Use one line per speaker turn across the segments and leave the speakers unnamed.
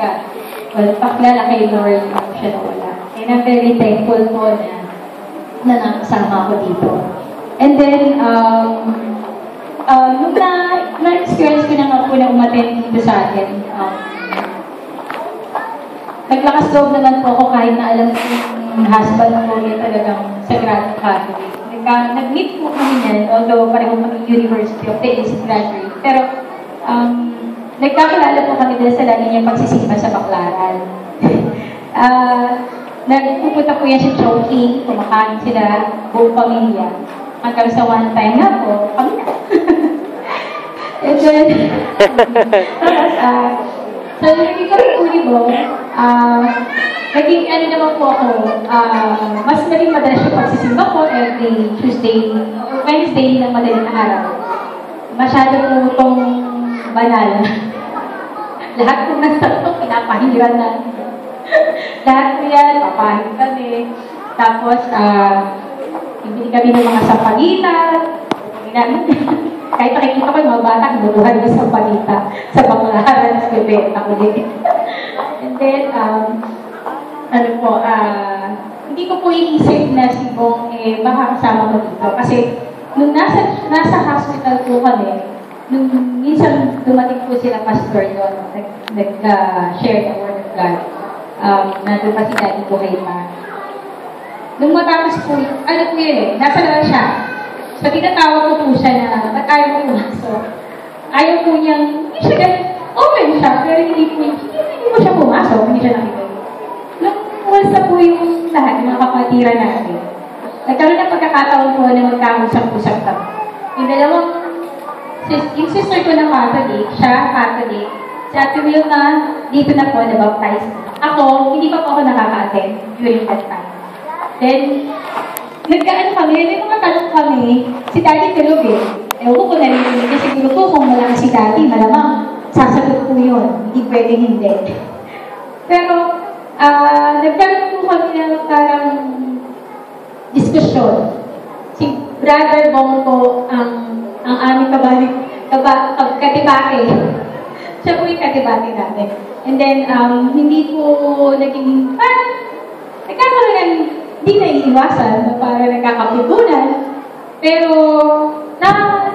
God. Well, pakilala kay Lord, siya na wala. And I'm very thankful po na nakasama ako dito. And then, nung na-experience ko na nga po na umattend dito sa atin, naglakas loob naman po ako kahit na alam ko yung husband ko yung talagang Sagrado Catholic. Nag-meet po kami niyan, although pareho kami University of the East graduate. Pero, nagkakilala po kami dahil sa lagi niyang pagsisimba sa Baclaran. Nagpupunta po yan sa Chowking, kumakain sila, buong pamilya. Hanggang sa one time nga po, kami na. And then, tapos, so, naging kami po mo, naging ano naman po ako, mas naging madalas yung pagsisimba ko every Tuesday, Wednesday ng madaling araw. Masyado po itong banal. Lahat po nasa ito, pinapahiran na. Lahat po yan, papahid kami. Tapos, ibili kami ng mga sampagita. Kahit nakikita ko yung mga bata, hinuruhan ng sampagita sa Baclaran, sa bebenta ko din. And then, hindi ko po iisip na si Bong baka kasama ko dito. Kasi, nung nasa hospital po kami, nung minsan dumating po sila pastor doon, nag-share the word of God. Nandun pa si Daddy po kayo pa. Nung matapos po, ano po yun nasa naman siya. So, tinatawag ko po siya na, ba't ayaw mo pumasok? Ayaw po niyang, hindi siya ganun, open siya, pero hindi mo siya pumasok, hindi siya nakita. Nung once na po yung lahat, yung mga kapatira natin, nagkaroon ng pagkakataon po na magkausap-usap kami. Yung sister ko na Catholic, siya Catholic, si Ate Wilna, dito na po, na-baptize. Ako, hindi pa po ako nakaka-attend during that time. Then, nagkaan kami, may mga tanong kami, si Daddy tulog Ewan ko narinig niya, siguro po kung wala si Daddy, malamang sasagot po yun. Hindi pwedeng hindi. Pero, nagkaroon po kami ng parang diskusyon. Si Brother Bong po ang aming katibate. Siya po yung katibate natin. And then, hindi po naging, nagkakaroon hindi na iiwasan na para nagkakapibunan. Pero,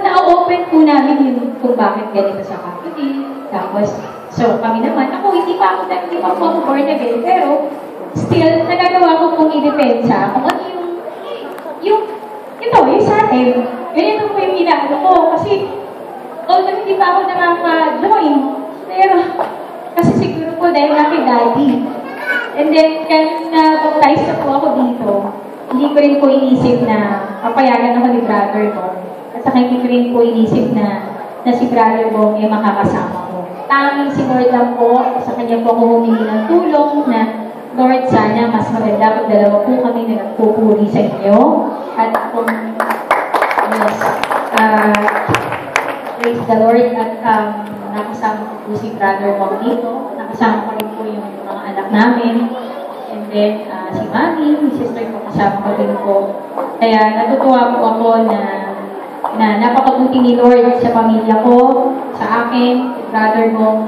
na-open po namin yung kung bakit ganito sa kapatid. Tapos, so kami naman, hindi pa ako born again, pero still, nagagawa ko pong i-depensa kung ano yung sa atin. Ganyan po yung inaano ko. Kasi, although hindi pa ako nakaka-join, pero, kasi siguro po dahil na kay Daddy. And then, kahit na-baptize na po ako dito, hindi ko rin po inisip na papayagan ako ni Brother Bong. At saka hindi ko rin po inisip na si Brother Bong ay makakasama ko. Tanging si Lord lang po, sa kanya po ako humingi ng tulong na, Lord, sana mas maganda kung dalawa po kami na nagpupuri sa inyo. At kung, yes, praise the Lord at nakasama ko po si Brother Bong dito. Nakasama ko rin po yung mga anak namin. And then, si Mami, si sister ko, kasama ko din po. Kaya natutuwa po ako na napakabuti ni Lord sa pamilya ko, sa akin, si Brother Bong.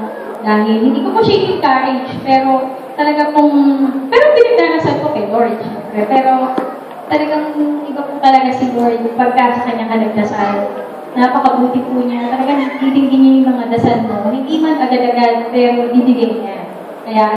Dahil hindi ko po siya encourage, pero pinagdanasan ko kay Lord, syempre. Pero talagang iba po talaga si Lord pagka sa kanyang nagdasal. Napakabuti po niya. Talagang titingin niya yung mga dasal mo. Hindi man agad-agad, pero bibigay niya. Kaya